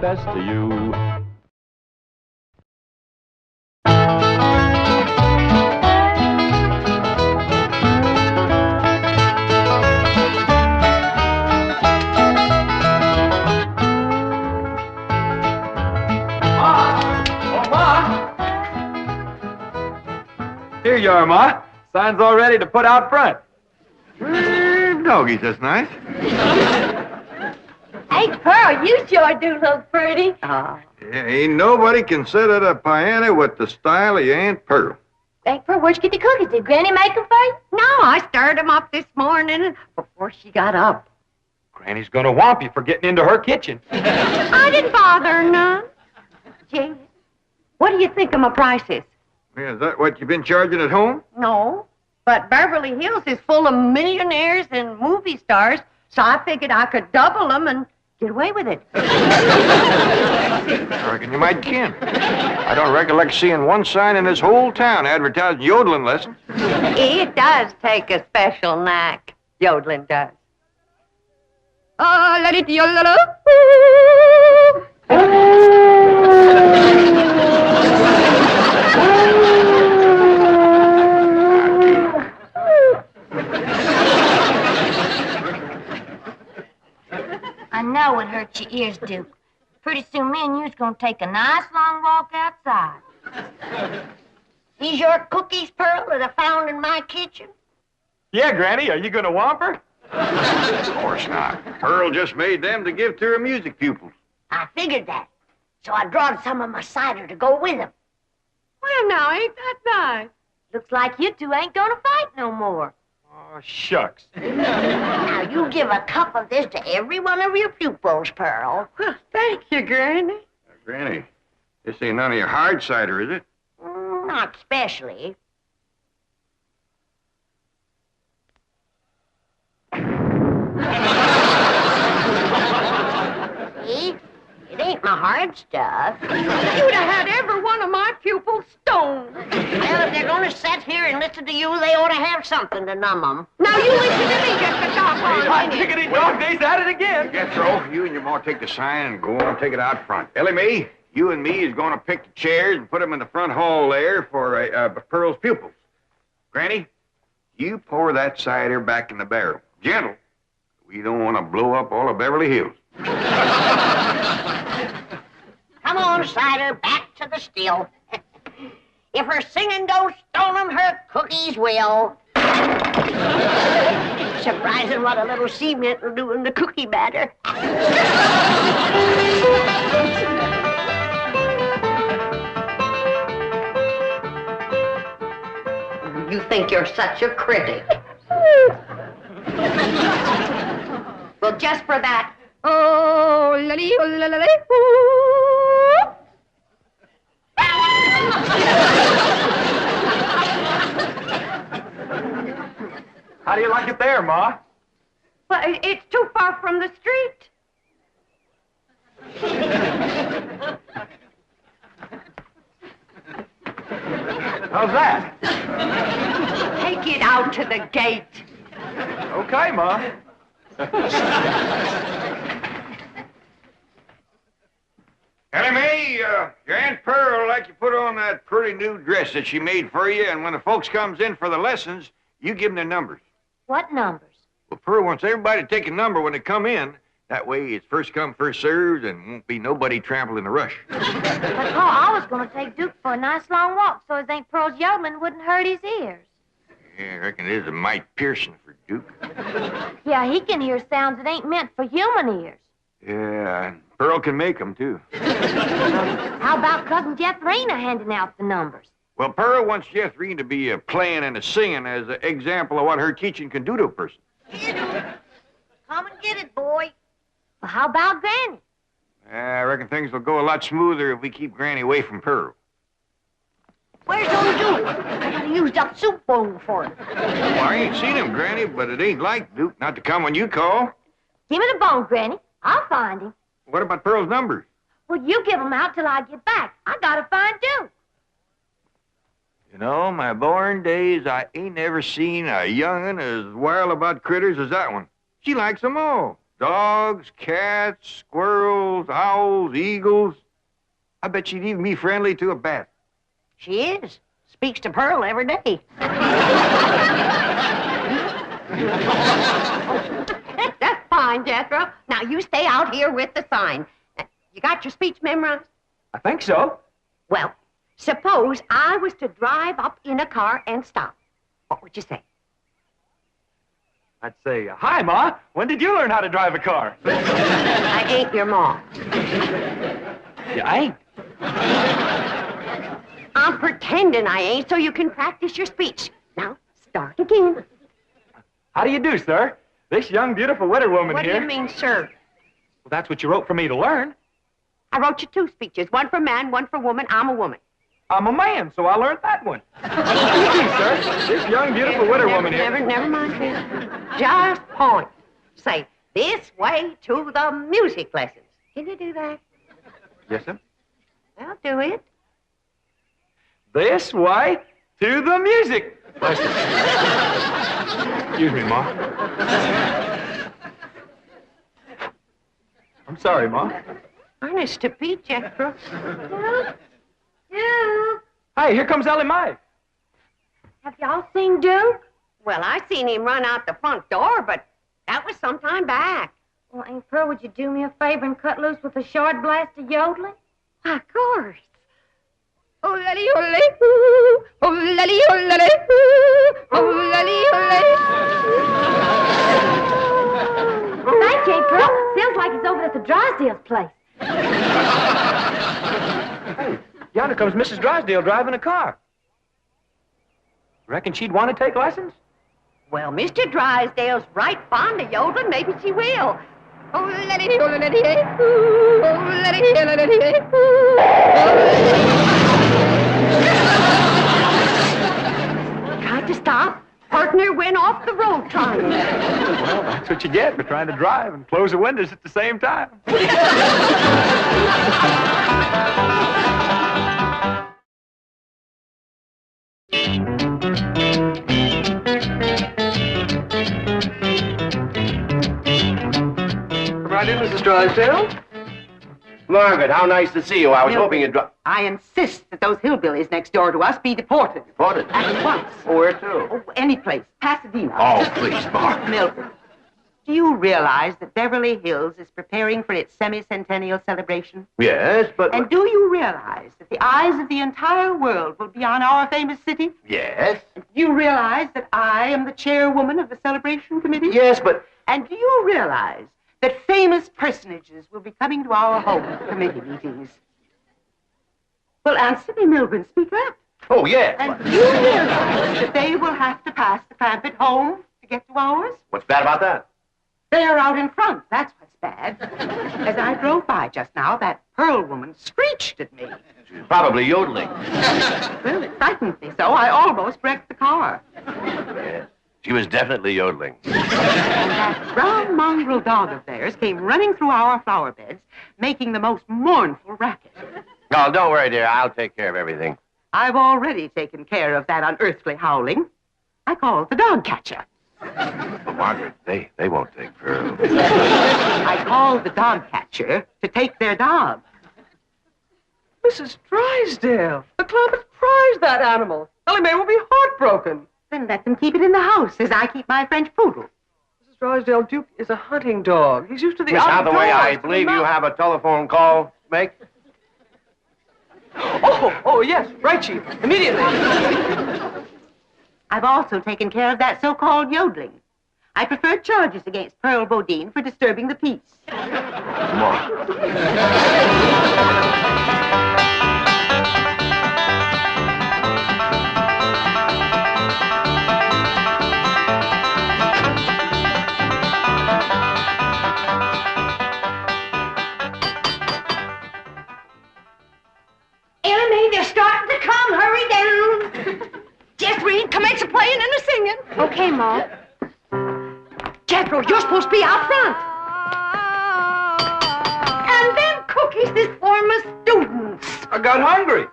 best to you. Here you are, Ma. Sign's all ready to put out front. Doggies, that's nice. Hey, Pearl, you sure do look pretty. Yeah, ain't nobody can sit at a piano with the style of your Aunt Pearl. Hey, Pearl, where'd you get the cookies? Did Granny make them for you? No, I stirred them up this morning before she got up. Granny's gonna whomp you for getting into her kitchen. I didn't bother her none. Gee, what do you think of my prices? Yeah, is that what you've been charging at home? No, but Beverly Hills is full of millionaires and movie stars, so I figured I could double them and get away with it. I reckon you might can. I don't recollect seeing one sign in this whole town advertising yodeling lessons. It does take a special knack, yodeling does. Oh, let it yodel. I know it hurts your ears, Duke. Pretty soon me and you's gonna take a nice long walk outside. These your cookies, Pearl, that I found in my kitchen? Yeah, Granny, are you gonna whomp her? Of course not. Pearl just made them to give to her music pupils. I figured that. So I drawed some of my cider to go with them. Well, now, ain't that nice? Looks like you two ain't gonna fight no more. Oh, shucks. Now, you give a cup of this to every one of your pupils, Pearl. Well, thank you, Granny. Granny, this ain't none of your hard cider, is it? Not specially. See? It ain't my hard stuff. You'd have had every one of my pupils stoned. Well, if they're gonna sit here and listen to you, they ought to have something to numb them. Now, you listen to me just a doggone Hot minute. diggity dog days at it again. Jethro, you and your ma take the sign and go on take it out front. Ellie Mae, you and me is going to pick the chairs and put them in the front hall there for Pearl's pupils. Granny, you pour that cider back in the barrel. Gentle. We don't want to blow up all of Beverly Hills. Come on, Cider, back to the still. If her singing don't stone 'em, her cookies will. Surprising what a little cement will do in the cookie batter. You think you're such a critic. Well, just for that. Oh, How do you like it there, Ma? Well, it's too far from the street. How's that? Take it out to the gate. Okay, Ma. Ellie Mae, your Aunt Pearl like you put on that pretty new dress that she made for you, and when the folks comes in for the lessons, you give them their numbers. What numbers? Well, Pearl wants everybody to take a number when they come in. That way it's first come, first served, and won't be nobody trampled in the rush. But, Pa, I was gonna take Duke for a nice long walk so his Aunt Pearl's yodeling wouldn't hurt his ears. Yeah, I reckon it is a mite piercing for Duke. Yeah, he can hear sounds that ain't meant for human ears. Yeah, and Pearl can make them, too. How about Cousin Jethrina handing out the numbers? Well, Pearl wants Jethrine to be a playing and a singing as an example of what her teaching can do to a person. Come and get it, boy. Well, how about Granny? I reckon things will go a lot smoother if we keep Granny away from Pearl. Where's old Duke? I used up soup bowl for him. Well, I ain't seen him, Granny, but it ain't like Duke not to come when you call. Give me the bone, Granny. I'll find him. What about Pearl's numbers? Well, you give him out till I get back. I gotta find Duke. You know, my born days, I ain't never seen a young'un as wild about critters as that one. She likes 'em all. dogs, cats, squirrels, owls, eagles. I bet she'd even be friendly to a bat. She is. Speaks to Pearl every day. That's fine, Jethro. Now, you stay out here with the sign. You got your speech memorized? I think so. Well, suppose I was to drive up in a car and stop. What would you say? I'd say, hi, Ma. When did you learn how to drive a car? I ain't your mom. Yeah, I ain't. I'm pretending I ain't so you can practice your speech. Now, start again. How do you do, sir? This young, beautiful widow woman What here... do you mean, sir? Well, that's what you wrote for me to learn. I wrote you 2 speeches. One for man, one for woman. I'm a woman. I'm a man, so I learned that one. Please, sir, this young, beautiful widow woman here... Never mind, Chris. Just point. Say, this way to the music lessons. Can you do that? Yes, sir. Well, do it. This way to the music lesson. Excuse me, Ma. I'm sorry, Ma. Honest to Pete, Jethro. Duke, Hey, here comes Ellie Mae. have y'all seen Duke? Well, I seen him run out the front door, but that was some time back. Well, Aunt Pearl, would you do me a favor and cut loose with a short blast of yodeling? Why, of course. Oh, lally, oh, lally, ooh. Oh, lally, oh, lally, ooh. Oh, lally, oh, lally. Thank you, Aunt Pearl. Sounds like he's over at the Drysdale's place. Hey, yonder comes Mrs. Drysdale driving a car. Reckon she'd want to take lessons? Well, Mr. Drysdale's right fond of yodeling. Maybe she will. Oh, lally, oh, lally, ooh. Oh, lally, oh, lally, ooh. Tried to stop. Partner went off the road trying. Well, that's what you get for trying to drive and close the windows at the same time. Come right in, Mrs. Drysdale. Margaret, how nice to see you. I was hoping you'd drop. I insist that those hillbillies next door to us be deported. Deported? At once. Oh, where to? Oh, any place. Pasadena. Oh, please, Margaret. Milford. Do you realize that Beverly Hills is preparing for its semi-centennial celebration? Yes, but... And do you realize that the eyes of the entire world will be on our famous city? Yes? And do you realize that I am the chairwoman of the celebration committee? Yes, but... And do you realize that famous personages will be coming to our home for committee meetings? Well, answer me, Milburn. Speak up. Oh, yes. And do you realize that they will have to pass the Crampit home to get to ours? What's bad about that? They're out in front. That's what's bad. As I drove by just now, that Pearl woman screeched at me. She's probably yodeling. Well, it frightened me so I almost wrecked the car. Yes. She was definitely yodeling. And that brown mongrel dog of theirs came running through our flower beds, making the most mournful racket. Oh, don't worry, dear. I'll take care of everything. I've already taken care of that unearthly howling. I called the dog catcher. Well, Margaret, they won't take Pearl. I called the dog catcher to take their dog. Mrs. Drysdale, the Clampetts prize that animal. Ellie Mae will be heartbroken. Then let them keep it in the house as I keep my French poodle. Mrs. Drysdale, Duke is a hunting dog. He's used to the Miss outdoors. Hathaway, I to the believe you mountains. have a telephone call to make. Oh, yes. Right, Chief. Immediately. I've also taken care of that so-called yodeling. I prefer charges against Pearl Bodine for disturbing the peace. Come on. Ellie, they're starting to come. Hurry down. Jeffrey, commence the playing and the singing. Okay, Ma. Jethro, you're supposed to be out front. And them cookies is for my students. I got hungry.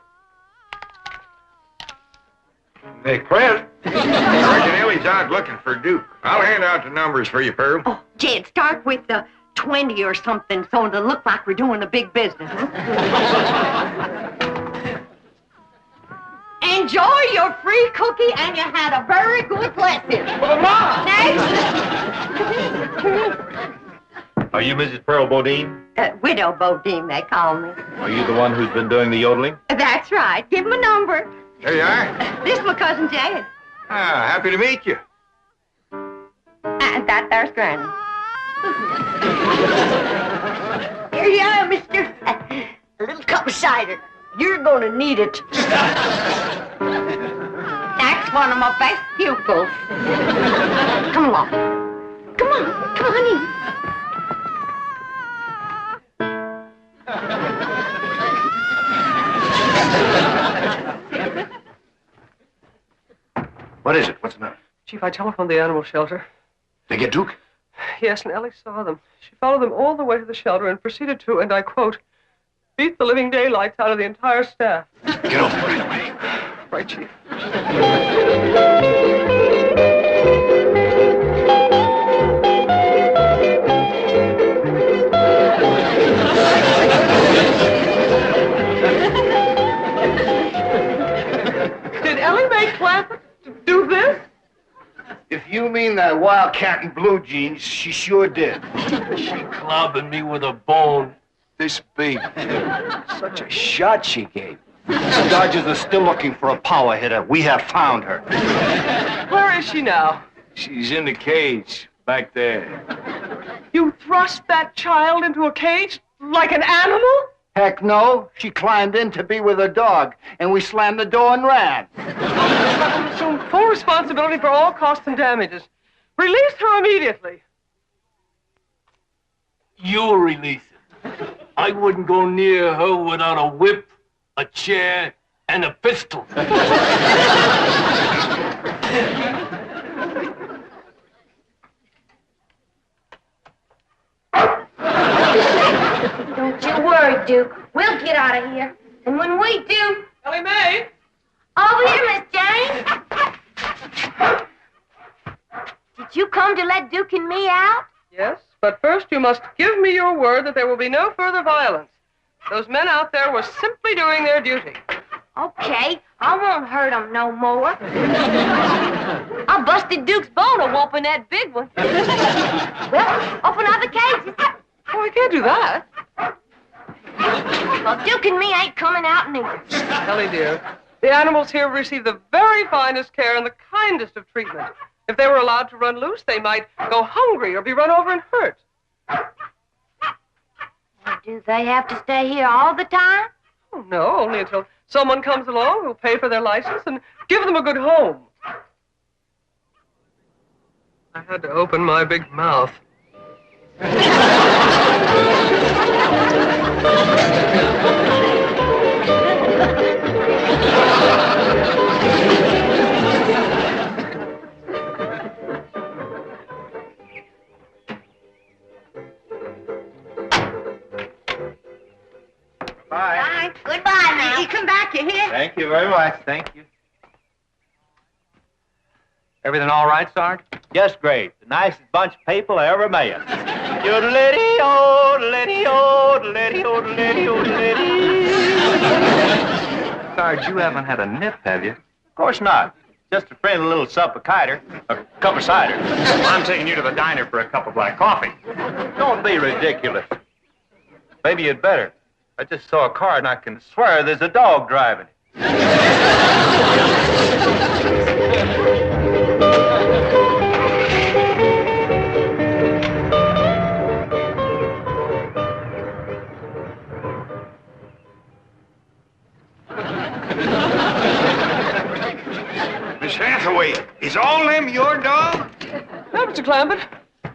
Hey, Clint, I reckon Ellie's out looking for Duke. I'll hand out the numbers for you, Pearl. Oh, Jed, start with the 20 or something so it'll look like we're doing a big business. Enjoy your free cookie, and you had a very good lesson. Well, Mom! Next. Are you Mrs. Pearl Bodine? Widow Bodine, they call me. Are you the one who's been doing the yodeling? That's right. Give him a number. There you are. This is my cousin Jed. Ah, happy to meet you. And that there's Granny. Here you are, mister. A little cup of cider. You're gonna need it. That's one of my best pupils. Come along. Come on in. What is it? What's the matter? Chief, I telephoned the animal shelter. They get Duke? Yes, and Ellie saw them. She followed them all the way to the shelter and proceeded to, and I quote, beat the living daylights out of the entire staff. Get over right away. Right, Chief. Did Ellie make Clampett do this? If you mean that wildcat in blue jeans, she sure did. She clobbered me with a bone this big. Such a shot she gave. The Dodgers are still looking for a power hitter. We have found her. Where is she now? She's in the cage back there. You thrust that child into a cage like an animal? Heck no. She climbed in to be with her dog, and we slammed the door and ran. I will assume full responsibility for all costs and damages. Release her immediately. You'll release her. I wouldn't go near her without a whip, a chair, and a pistol. Don't you worry, Duke. We'll get out of here. And when we do... Ellie Mae? Over here, Miss Jane. Did you come to let Duke and me out? Yes, but first you must give me your word that there will be no further violence. Those men out there were simply doing their duty. Okay, I won't hurt them no more. I busted Duke's bone a whooping that big one. Well, open up the cages. Oh, I can't do that. Well, Duke and me ain't coming out neither. Ellie, dear, the animals here receive the very finest care and the kindest of treatment. If they were allowed to run loose, they might go hungry or be run over and hurt. Do they have to stay here all the time? Oh, no, only until someone comes along who'll pay for their license and give them a good home. I had to open my big mouth. Bye. Goodbye now. You come back, you hear? Thank you very much. Thank you. Everything all right, Sarge? Just great. The nicest bunch of people I ever met. Yodelity, yodelity, yodelity, yodelity, yodelity. Sarge, you haven't had a nip, have you? Of course not. Just a friendly little sup of cider. A cup of cider. I'm taking you to the diner for a cup of black coffee. Don't be ridiculous. Maybe you'd better. I just saw a car and I can swear there's a dog driving it. Miss Hathaway, is all them your dog? No, Mr. Clampett,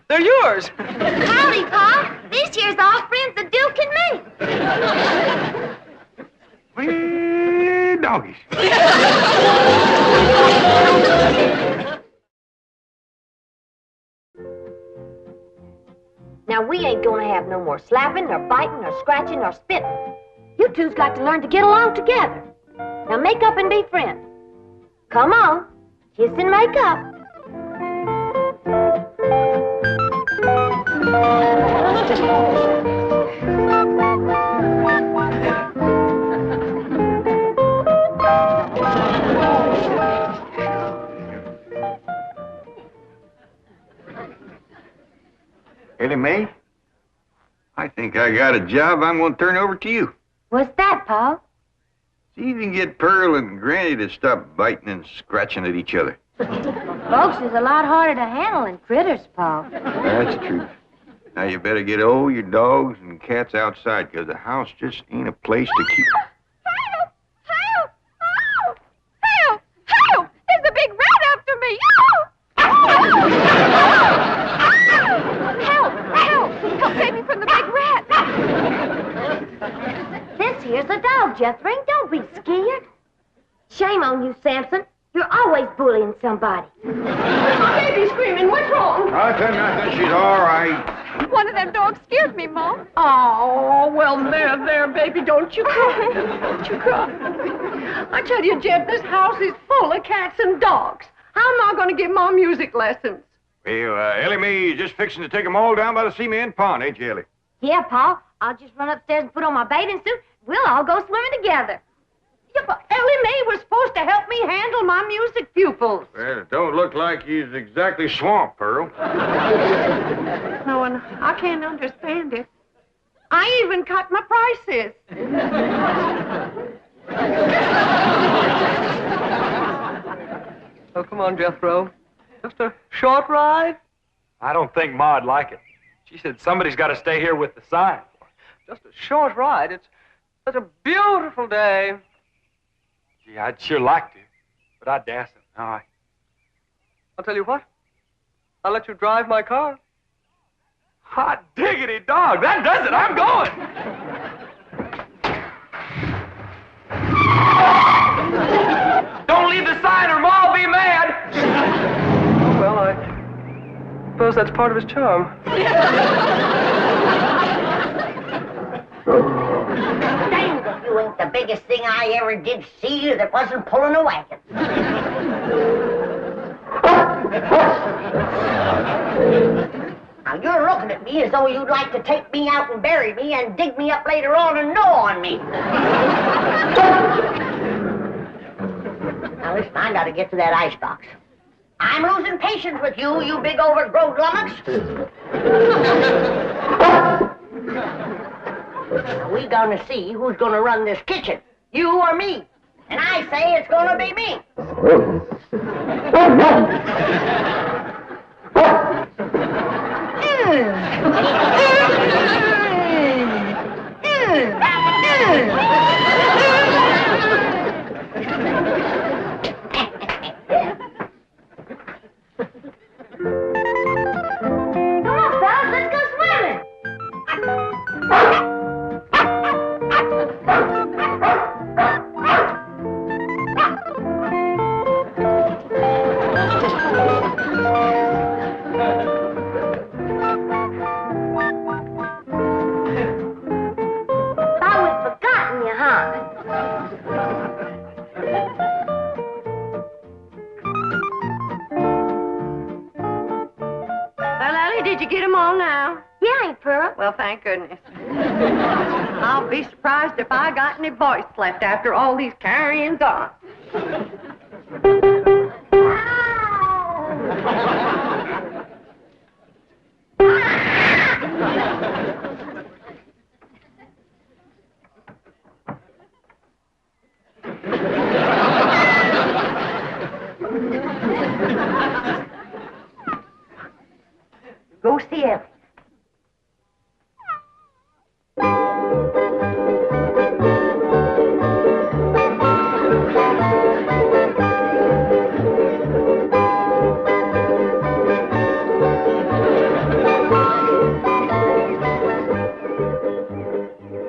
they're yours. Howdy, Pa. This year's all friends of Duke and me. Well, doggies. Now, we ain't gonna have no more slapping, nor biting, nor scratching, nor spitting. You two's got to learn to get along together. Now, make up and be friends. Come on. Kiss and make up. Ellie Mae, I think I got a job I'm going to turn over to you. What's that, Pa? See if you can get Pearl and Granny to stop biting and scratching at each other. Folks is a lot harder to handle than critters, Pa. That's the truth. Now you better get all your dogs and cats outside, because the house just ain't a place to keep. Help! Help! Oh! Help! Help! There's a big rat after me! Oh! Help! Help! Help save me from the big rat! This here's the dog, Jethro. Don't be scared. Shame on you, Samson. You're always bullying somebody. Baby's screaming. What's wrong? Nothing. She's all right. One of them dogs scared me, Mom. Oh, well, there, baby. Don't you cry. Don't you cry. I tell you, Jeb, this house is full of cats and dogs. How am I going to give Mom music lessons? Well, Ellie Mae is just fixing to take them all down by the cement pond, ain't you, Ellie? Yeah, Pa. I'll just run upstairs and put on my bathing suit. We'll all go swimming together. Yeah, but Ellie Mae was supposed to help me handle my music pupils. Well, it don't look like he's exactly swamped, Pearl. No, and I can't understand it. I even cut my prices. Oh, come on, Jethro. Just a short ride? I don't think Ma'd like it. She said somebody's got to stay here with the sign. Just a short ride. It's such a beautiful day. Gee, I'd sure like to, but I dasn't. No, I'll tell you what. I'll let you drive my car. Hot diggity dog, that does it. I'm going. Don't leave the sign or Ma'll be mad. Oh, well, I suppose that's part of his charm. Dang if you ain't the biggest thing I ever did see that wasn't pulling a wagon. Now, you're looking at me as though you'd like to take me out and bury me and dig me up later on and gnaw on me. Now, listen, I gotta get to that icebox. I'm losing patience with you, you big overgrown lummox. Now, we gonna see who's gonna run this kitchen, you or me. And I say it's gonna be me. Come on, fellas, let's go swimming. Did you get them all now? Yeah, Aunt Pearl. Well, thank goodness. I'll be surprised if I got any voice left after all these carryings on. Go see Ellys.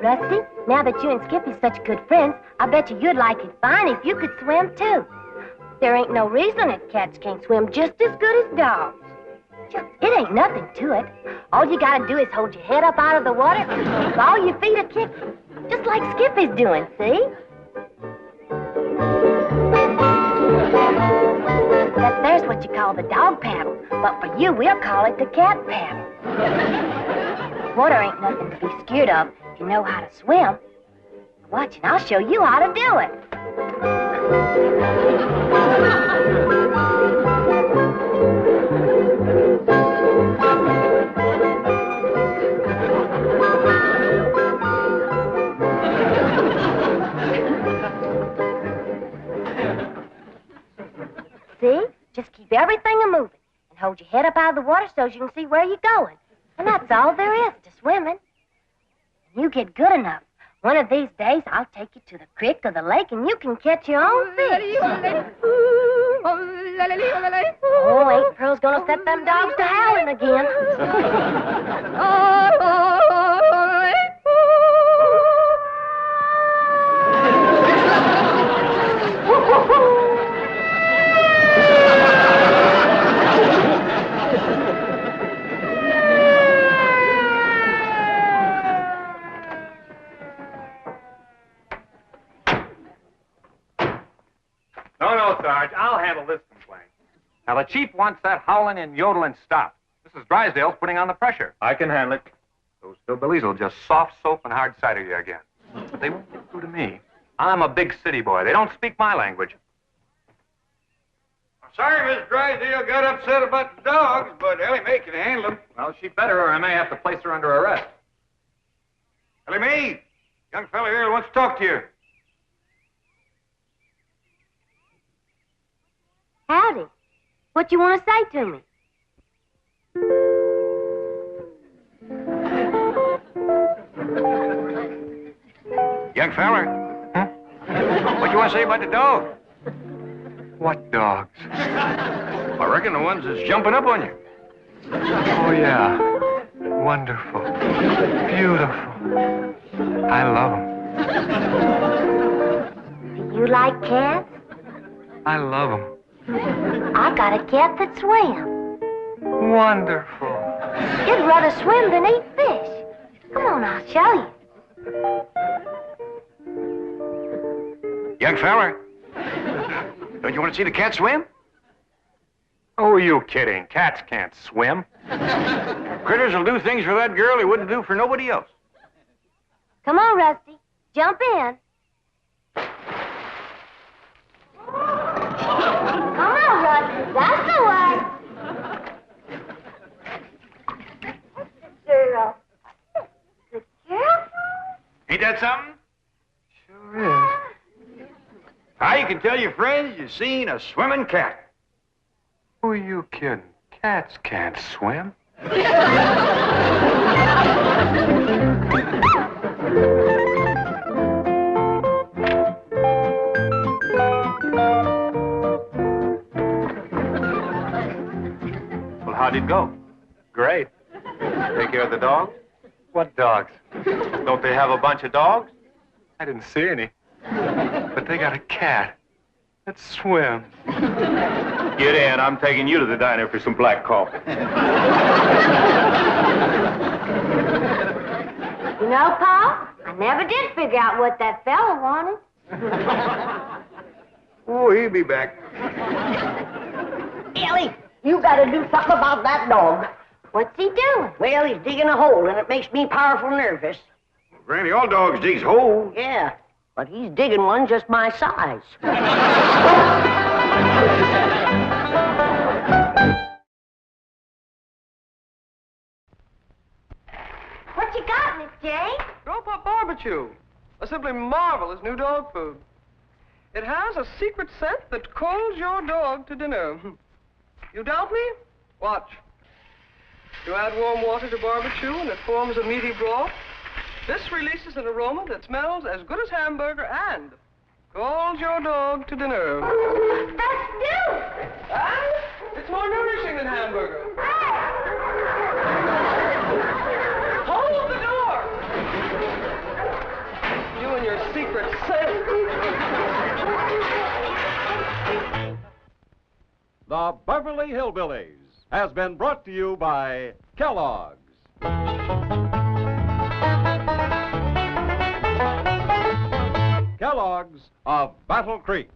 Rusty, now that you and Skippy's such good friends, I bet you'd like it fine if you could swim, too. There ain't no reason that cats can't swim just as good as dogs. It ain't nothing to it. All you gotta do is hold your head up out of the water and all your feet are kicking. Just like Skippy's doing, see? what you call the dog paddle, but for you, we'll call it the cat paddle. Water ain't nothing to be scared of if you know how to swim. Watch, and I'll show you how to do it. See? Just keep everything a-moving and hold your head up out of the water so you can see where you're going. And that's all there is to swimming. When you get good enough, one of these days I'll take you to the creek or the lake and you can catch your own fish. Oh, ain't Pearl's gonna set them dogs to howling again. No, Sarge. I'll handle this complaint. Now, the chief wants that howling and yodeling stopped. Mrs. Drysdale's putting on the pressure. I can handle it. Those hillbillies will just soft soap and hard cider you again. They won't get through to me. I'm a big city boy. They don't speak my language. I'm sorry Miss Drysdale got upset about the dogs, but Ellie Mae can handle them. Well, she better, or I may have to place her under arrest. Ellie Mae, young fella here wants to talk to you. Howdy. What you want to say to me? Young fella. Huh? What you want to say about the dog? What dogs? I reckon the ones that's jumping up on you. Oh, yeah. Wonderful. Beautiful. I love them. Do you like cats? I love them. I got a cat that swims. Wonderful. He'd rather swim than eat fish. Come on, I'll show you. Young fella. Don't you want to see the cat swim? Oh, are you kidding? Cats can't swim. Critters will do things for that girl he wouldn't do for nobody else. Come on, Rusty. Jump in. Come on, Rusty. That's the way. Good girl. Good girl. Ain't that something? Sure is. How you can tell your friends you've seen a swimming cat. Who are you kidding? Cats can't swim. Well, how'd it go? Great. Take care of the dogs? What dogs? Don't they have a bunch of dogs? I didn't see any. But they got a cat that swims. Get in. I'm taking you to the diner for some black coffee. You know, Pa, I never did figure out what that fella wanted. Oh, he'll be back. Ellie, you gotta do something about that dog. What's he doing? Well, he's digging a hole, and it makes me powerful nervous. Granny, all dogs digs holes. Yeah, but he's digging one just my size. What you got, Miss Jane? Grow-Pup Barbecue. A simply marvelous new dog food. It has a secret scent that calls your dog to dinner. You doubt me? Watch. You add warm water to barbecue and it forms a meaty broth. This releases an aroma that smells as good as hamburger and calls your dog to dinner. That's new. It's more nourishing than hamburger. Hold the door. You and your secret scent. The Beverly Hillbillies has been brought to you by Kellogg's. Kellogg's of Battle Creek.